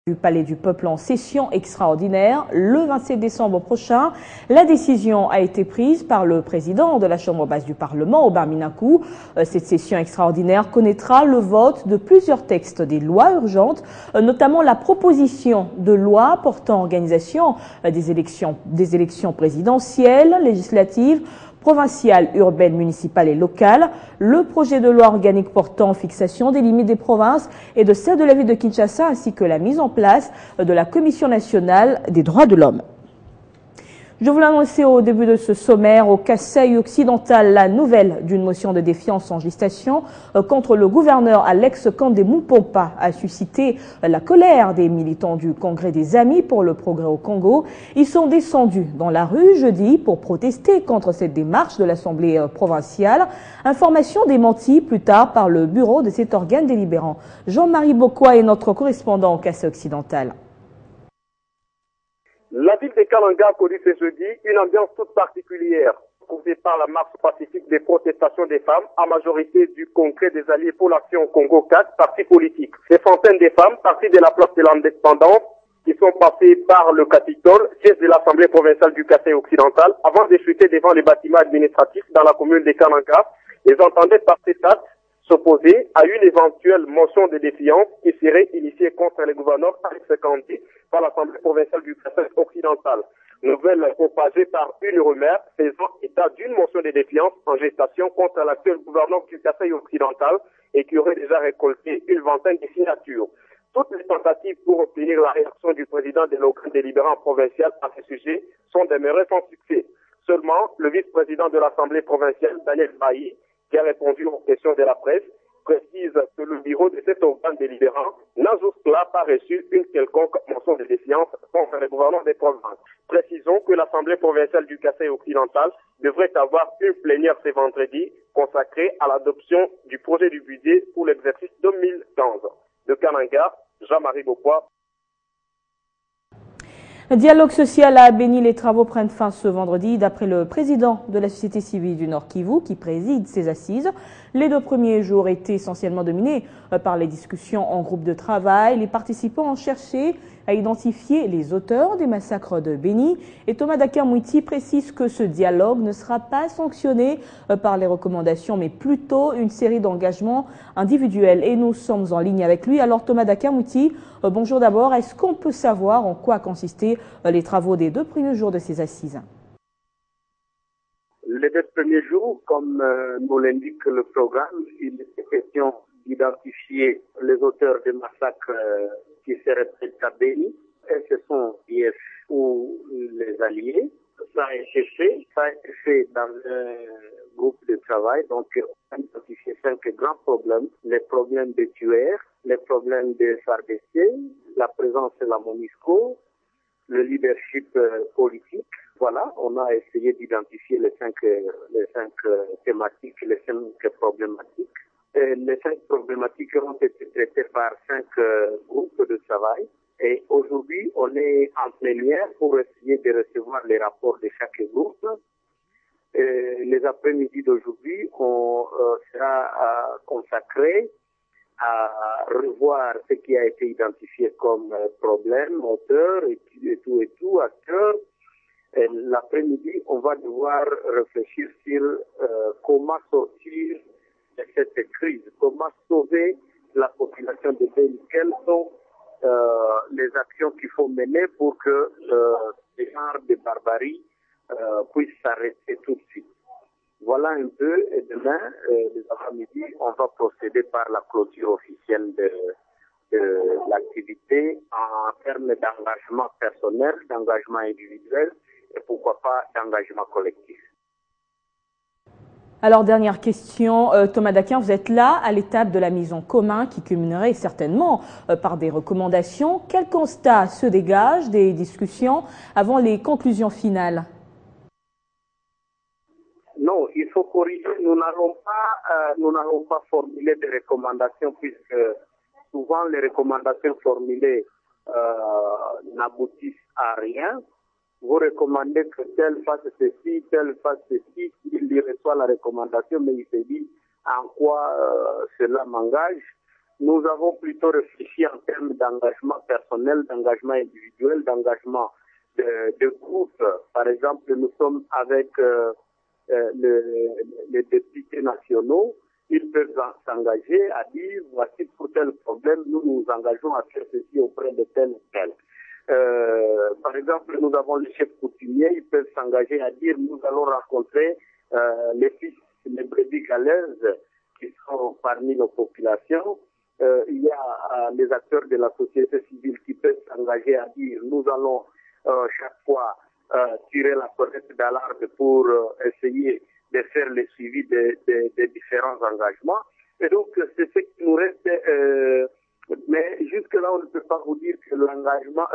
Du Palais du Peuple en session extraordinaire le 27 décembre prochain. La décision a été prise par le président de la Chambre basse du Parlement, Aubin Minakou. Cette session extraordinaire connaîtra le vote de plusieurs textes des lois urgentes, notamment la proposition de loi portant organisation des élections présidentielles, législatives, provinciales, urbaines, municipales et locales, le projet de loi organique portant fixation des limites des provinces et de celle de la ville de Kinshasa, ainsi que la mise en place de la Commission nationale des droits de l'homme. Je vous l'ai annoncé au début de ce sommaire, au Kasaï occidental, la nouvelle d'une motion de défiance en gestation contre le gouverneur Alex Kandé Moupompa a suscité la colère des militants du Congrès des Amis pour le progrès au Congo. Ils sont descendus dans la rue jeudi pour protester contre cette démarche de l'Assemblée provinciale. Information démentie plus tard par le bureau de cet organe délibérant. Jean-Marie Bokwa est notre correspondant au Kasaï occidental. La ville de Kananga a connu ce jeudi une ambiance toute particulière, causée par la marche pacifique des protestations des femmes, à majorité du Congrès des Alliés pour l'Action Congo 4, parti politique. Des centaines de femmes, parties de la place de l'Indépendance, qui sont passées par le Capitole, siège de l'Assemblée provinciale du Kasaï occidental, avant de chuter devant les bâtiments administratifs dans la commune de Kananga. Ils entendaient par cet acte s'opposer à une éventuelle motion de défiance qui serait initiée contre le gouverneur Alex Kandé par l'Assemblée provinciale du Kasaï occidental. Nouvelle propagée par une rumeur faisant état d'une motion de défiance en gestation contre l'actuel gouverneur du Kasaï occidental et qui aurait déjà récolté une vingtaine de signatures. Toutes les tentatives pour obtenir la réaction du président de l'organe délibérant provincial à ce sujet sont demeurées sans succès. Seulement, le vice-président de l'Assemblée provinciale, Daniel Bailly, qui a répondu aux questions de la presse, précise que le bureau de cet organe délibérant n'a jusque-là pas reçu une quelconque motion de défiance contre le gouvernement des provinces. Précisons que l'Assemblée provinciale du Kasaï occidental devrait avoir une plénière ce vendredi consacrée à l'adoption du projet du budget pour l'exercice 2015. De Kananga, Jean-Marie Bokwa. Le dialogue social à Béni, les travaux prennent fin ce vendredi. D'après le président de la société civile du Nord Kivu, qui préside ces assises, les 2 premiers jours étaient essentiellement dominés par les discussions en groupe de travail. Les participants ont cherché à identifier les auteurs des massacres de Béni. Et Thomas Dakamouiti précise que ce dialogue ne sera pas sanctionné par les recommandations, mais plutôt une série d'engagements individuels. Et nous sommes en ligne avec lui. Alors Thomas Dakamouiti, bonjour d'abord. Est-ce qu'on peut savoir en quoi consistaient les travaux des 2 premiers jours de ces assises? Les 2 premiers jours, comme nous l'indique le programme, il est question d'identifier les auteurs des massacres qui se répètent à Béni. Et ce sont IF ou les alliés. Ça a été fait dans un groupe de travail. Donc, on a identifié 5 grands problèmes. Les problèmes des tueurs, les problèmes des FARDC, la présence de la MONUSCO, le leadership politique. Voilà, on a essayé d'identifier les 5 thématiques, les 5 problématiques. Et les 5 problématiques ont été traitées par 5 groupes de travail. Et aujourd'hui, on est en plénière pour essayer de recevoir les rapports de chaque groupe. Et les après-midi d'aujourd'hui, on sera consacré à revoir ce qui a été identifié comme problème, auteur et tout, acteur. L'après-midi, on va devoir réfléchir sur comment sortir de cette crise, comment sauver la population de Béni. Quelles sont les actions qu'il faut mener pour que ce genre de barbarie puisse s'arrêter tout de suite. Voilà un peu, et demain, les après-midi, on va procéder par la clôture officielle de l'activité en termes d'engagement personnel, d'engagement individuel et pourquoi pas d'engagement collectif. Alors, dernière question, Thomas Dakin, vous êtes là à l'étape de la mise en commun qui culminerait certainement par des recommandations. Quel constat se dégage des discussions avant les conclusions finales? Non, il faut corriger. Nous n'allons pas formuler des recommandations puisque souvent les recommandations formulées n'aboutissent à rien. Vous recommandez que tel fasse ceci, il reçoit la recommandation, mais il se dit en quoi cela m'engage. nous avons plutôt réfléchi en termes d'engagement personnel, d'engagement individuel, d'engagement de groupe. Par exemple, nous sommes avec les députés nationaux. Ils peuvent s'engager à dire voici pour tel problème, nous nous engageons à faire ceci auprès de tel ou tel. Par exemple, nous avons les chefs coutumiers, ils peuvent s'engager à dire nous allons rencontrer les fils, les brebis galeuses qui sont parmi nos populations. Il y a les acteurs de la société civile qui peuvent s'engager à dire nous allons chaque fois tirer la sonnette d'alarme pour essayer de faire le suivi des différents engagements. Et donc, c'est ce qui nous reste. Mais jusque-là, on ne peut pas vous dire que l'engagement...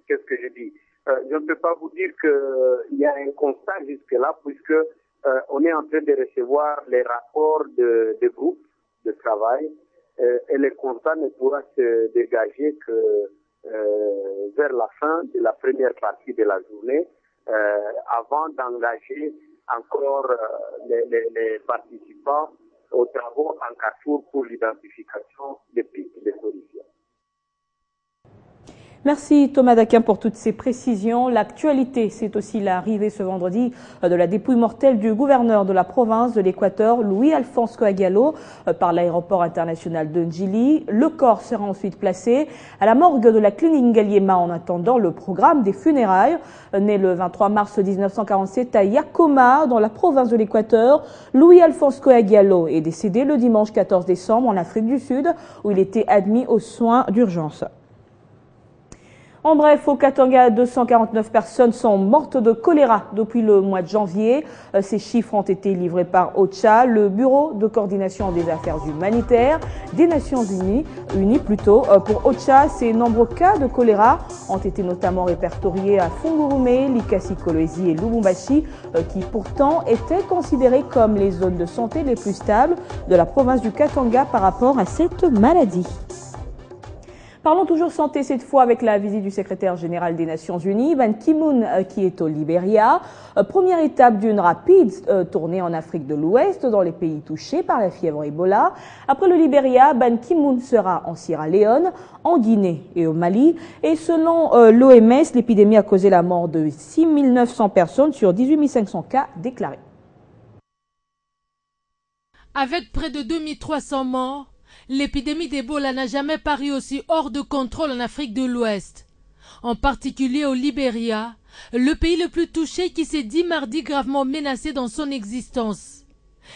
qu'est-ce que je dis je ne peux pas vous dire qu'il y a un constat jusque-là, puisque on est en train de recevoir les rapports de groupes de travail et le constat ne pourra se dégager que vers la fin de la première partie de la journée, avant d'engager encore les participants aux travaux en Carrefour pour l'identification des pics de solutions. Merci Thomas Daquin pour toutes ces précisions. L'actualité, c'est aussi l'arrivée ce vendredi de la dépouille mortelle du gouverneur de la province de l'Équateur, Louis-Alphonse Coagialo, par l'aéroport international de Ndjili. Le corps sera ensuite placé à la morgue de la clinique Ngaliema en attendant le programme des funérailles. Né le 23 mars 1947 à Yakoma, dans la province de l'Équateur, Louis-Alphonse Coagialo est décédé le dimanche 14 décembre en Afrique du Sud, où il était admis aux soins d'urgence. En bref, au Katanga, 249 personnes sont mortes de choléra depuis le mois de janvier. Ces chiffres ont été livrés par OCHA, le Bureau de coordination des affaires humanitaires des Nations Unies. Pour OCHA, ces nombreux cas de choléra ont été notamment répertoriés à Fungurume, Likasi-Kolwezi et Lubumbashi, qui pourtant étaient considérés comme les zones de santé les plus stables de la province du Katanga par rapport à cette maladie. Parlons toujours santé cette fois avec la visite du secrétaire général des Nations Unies, Ban Ki-moon, qui est au Libéria. Première étape d'une rapide tournée en Afrique de l'Ouest, dans les pays touchés par la fièvre Ebola. Après le Libéria, Ban Ki-moon sera en Sierra Leone, en Guinée et au Mali. Et selon l'OMS, l'épidémie a causé la mort de 6 900 personnes sur 18 500 cas déclarés. Avec près de 2300 morts, l'épidémie d'Ebola n'a jamais paru aussi hors de contrôle en Afrique de l'Ouest. En particulier au Libéria, le pays le plus touché qui s'est dit mardi gravement menacé dans son existence.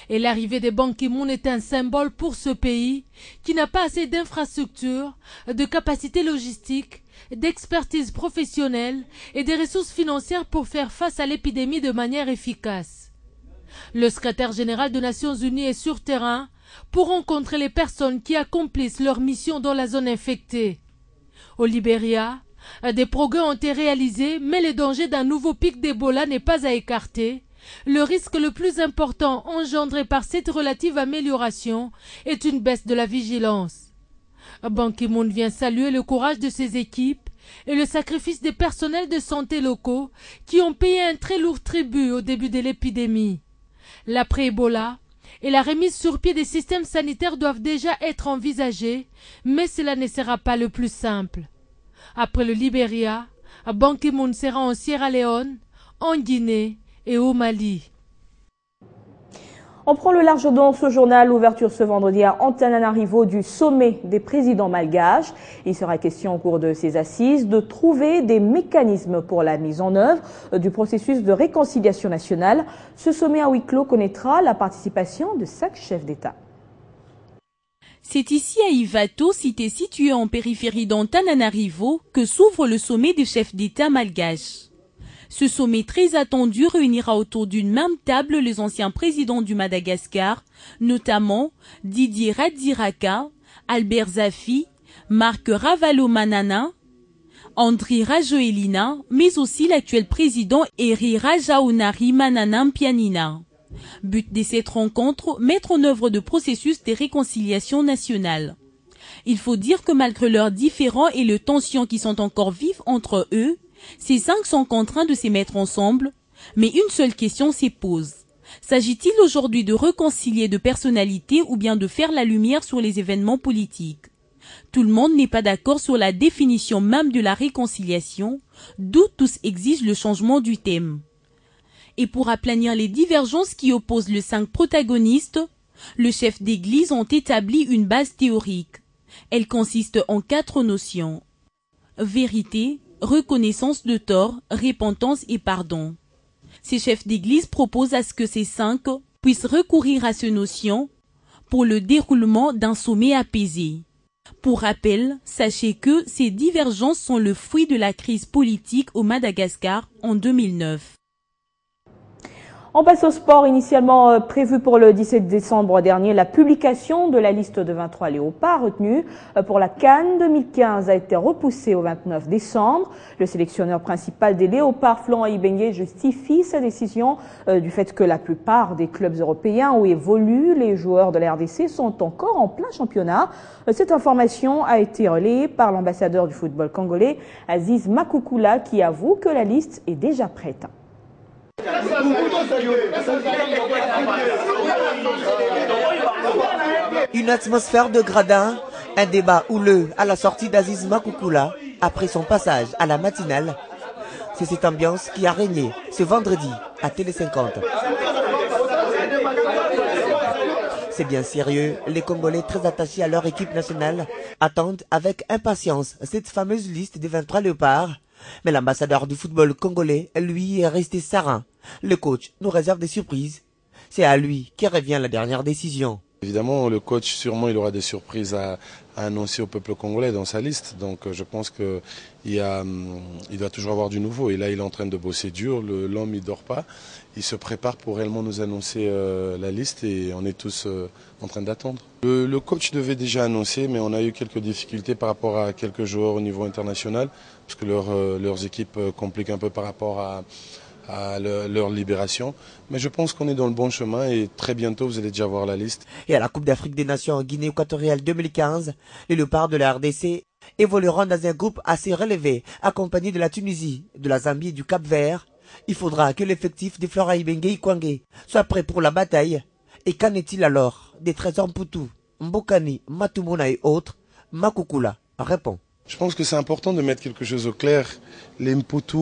Et l'arrivée des Ban Ki-moon est un symbole pour ce pays qui n'a pas assez d'infrastructures, de capacités logistiques, d'expertise professionnelle et des ressources financières pour faire face à l'épidémie de manière efficace. Le secrétaire général des Nations Unies est sur terrain pour rencontrer les personnes qui accomplissent leur mission dans la zone infectée. Au Libéria, des progrès ont été réalisés, mais le danger d'un nouveau pic d'Ebola n'est pas à écarter. Le risque le plus important engendré par cette relative amélioration est une baisse de la vigilance. Ban Ki-moon vient saluer le courage de ses équipes et le sacrifice des personnels de santé locaux qui ont payé un très lourd tribut au début de l'épidémie. L'après-Ebola et la remise sur pied des systèmes sanitaires doivent déjà être envisagés, mais cela ne sera pas le plus simple. Après le Libéria, Ban Ki-moon sera en Sierra Leone, en Guinée et au Mali. On prend le large dans ce journal, l'ouverture ce vendredi à Antananarivo du sommet des présidents malgaches. Il sera question au cours de ces assises de trouver des mécanismes pour la mise en œuvre du processus de réconciliation nationale. Ce sommet à huis clos connaîtra la participation de 5 chefs d'État. C'est ici à Ivato, cité située en périphérie d'Antananarivo, que s'ouvre le sommet des chefs d'État malgaches. Ce sommet très attendu réunira autour d'une même table les anciens présidents du Madagascar, notamment Didier Ratsiraka, Albert Zafi, Marc Ravalomanana, Andry Rajoelina, mais aussi l'actuel président Eri Rajaonarimana Mpianina. But de cette rencontre, mettre en œuvre de processus de réconciliation nationale. Il faut dire que malgré leurs différends et les tensions qui sont encore vives entre eux, ces 5 sont contraints de se mettre ensemble, mais une seule question s'y pose. S'agit-il aujourd'hui de réconcilier deux personnalités ou bien de faire la lumière sur les événements politiques? Tout le monde n'est pas d'accord sur la définition même de la réconciliation, d'où tous exigent le changement du thème. Et pour aplanir les divergences qui opposent les 5 protagonistes, le chef d'église ont établi une base théorique. Elle consiste en 4 notions: vérité, reconnaissance de tort, repentance et pardon. Ces chefs d'église proposent à ce que ces 5 puissent recourir à ces notions pour le déroulement d'un sommet apaisé. Pour rappel, sachez que ces divergences sont le fruit de la crise politique au Madagascar en 2009. On passe au sport. Initialement prévu pour le 17 décembre dernier, la publication de la liste de 23 léopards retenus pour la CAN 2015 a été repoussée au 29 décembre. Le sélectionneur principal des léopards, Florent Ibenge, justifie sa décision du fait que la plupart des clubs européens où évoluent les joueurs de la RDC sont encore en plein championnat. Cette information a été relayée par l'ambassadeur du football congolais, Aziz Makoukoula, qui avoue que la liste est déjà prête. Une atmosphère de gradin, un débat houleux à la sortie d'Aziz Makoukoula après son passage à la matinale. C'est cette ambiance qui a régné ce vendredi à Télé 50. C'est bien sérieux, les Congolais très attachés à leur équipe nationale attendent avec impatience cette fameuse liste des 23 léopards. Mais l'ambassadeur du football congolais, lui, est resté serein. Le coach nous réserve des surprises. C'est à lui qui revient la dernière décision. Évidemment, le coach, sûrement, il aura des surprises à annoncer au peuple congolais dans sa liste. Donc, je pense qu'il doit toujours avoir du nouveau. Et là, il est en train de bosser dur. L'homme, il dort pas. Il se prépare pour réellement nous annoncer la liste et on est tous en train d'attendre. Le coach devait déjà annoncer, mais on a eu quelques difficultés par rapport à quelques joueurs au niveau international, parce que leurs équipes compliquent un peu par rapport à leur libération. Mais je pense qu'on est dans le bon chemin et très bientôt vous allez déjà voir la liste. Et à la Coupe d'Afrique des Nations en Guinée équatoriale 2015, les léopards de la RDC évolueront dans un groupe assez relevé, accompagné de la Tunisie, de la Zambie et du Cap-Vert. Il faudra que l'effectif de Florent Ibenge Ikwangé soit prêt pour la bataille. Et qu'en est-il alors des Trésors Mputu, Mbokani, Matumona et autres? Makoukoula répond. Je pense que c'est important de mettre quelque chose au clair. Les Mputu,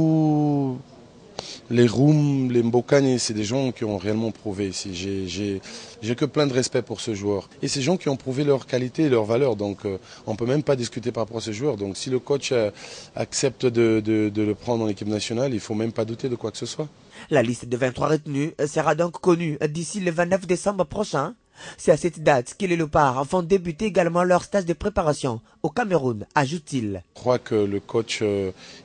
les Roum, les Mbokani, c'est des gens qui ont réellement prouvé ici. J'ai que plein de respect pour ce joueur. Et ces gens qui ont prouvé leur qualité et leur valeur. Donc on ne peut même pas discuter par rapport à ce joueur. Donc si le coach accepte de le prendre en équipe nationale, il ne faut même pas douter de quoi que ce soit. La liste de 23 retenus sera donc connue d'ici le 29 décembre prochain. C'est à cette date que les léopards vont débuter également leur stage de préparation au Cameroun, ajoute-t-il. Je crois que le coach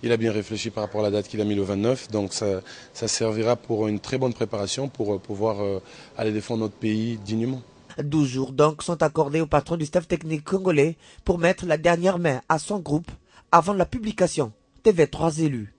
il a bien réfléchi par rapport à la date qu'il a mis le 29, donc ça servira pour une très bonne préparation pour pouvoir aller défendre notre pays dignement. 12 jours donc sont accordés au patron du staff technique congolais pour mettre la dernière main à son groupe avant la publication des 23 élus.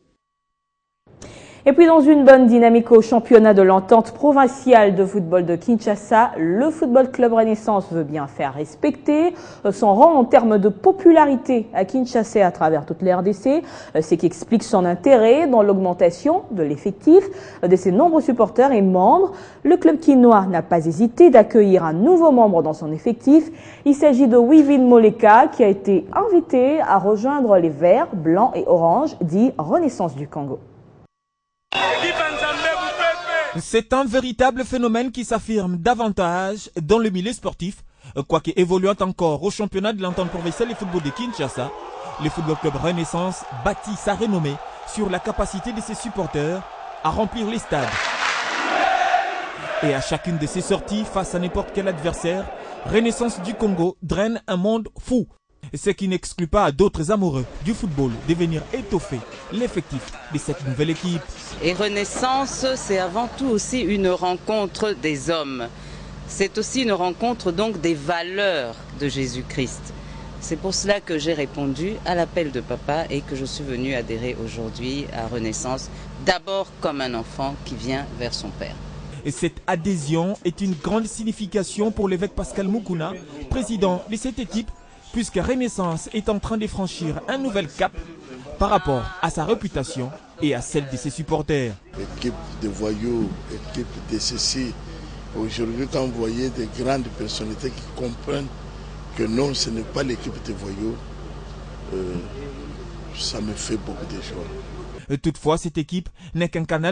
Et puis dans une bonne dynamique au championnat de l'entente provinciale de football de Kinshasa, le Football Club Renaissance veut bien faire respecter son rang en termes de popularité à Kinshasa et à travers toute la RDC. C'est qui explique son intérêt dans l'augmentation de l'effectif de ses nombreux supporters et membres. Le club quinois n'a pas hésité d'accueillir un nouveau membre dans son effectif. Il s'agit de Wivin Moleka qui a été invité à rejoindre les Verts, Blancs et Oranges, dit Renaissance du Congo. C'est un véritable phénomène qui s'affirme davantage dans le milieu sportif, quoique évoluant encore au championnat de l'entente provinciale de football de Kinshasa. Le Football Club Renaissance bâtit sa renommée sur la capacité de ses supporters à remplir les stades. Et à chacune de ses sorties face à n'importe quel adversaire, Renaissance du Congo draine un monde fou. Ce qui n'exclut pas à d'autres amoureux du football de venir étoffer l'effectif de cette nouvelle équipe. Et Renaissance, c'est avant tout aussi une rencontre des hommes. C'est aussi une rencontre donc des valeurs de Jésus-Christ. C'est pour cela que j'ai répondu à l'appel de papa et que je suis venu adhérer aujourd'hui à Renaissance, d'abord comme un enfant qui vient vers son père. Et cette adhésion est une grande signification pour l'évêque Pascal Moukouna, président de cette équipe, puisque Renaissance est en train de franchir un nouvel cap par rapport à sa réputation et à celle de ses supporters. Équipe de voyous, équipe de ceci. Aujourd'hui, quand vous voyez des grandes personnalités qui comprennent que non, ce n'est pas l'équipe de voyous, ça me fait beaucoup de joie. Toutefois, cette équipe n'est qu'un canal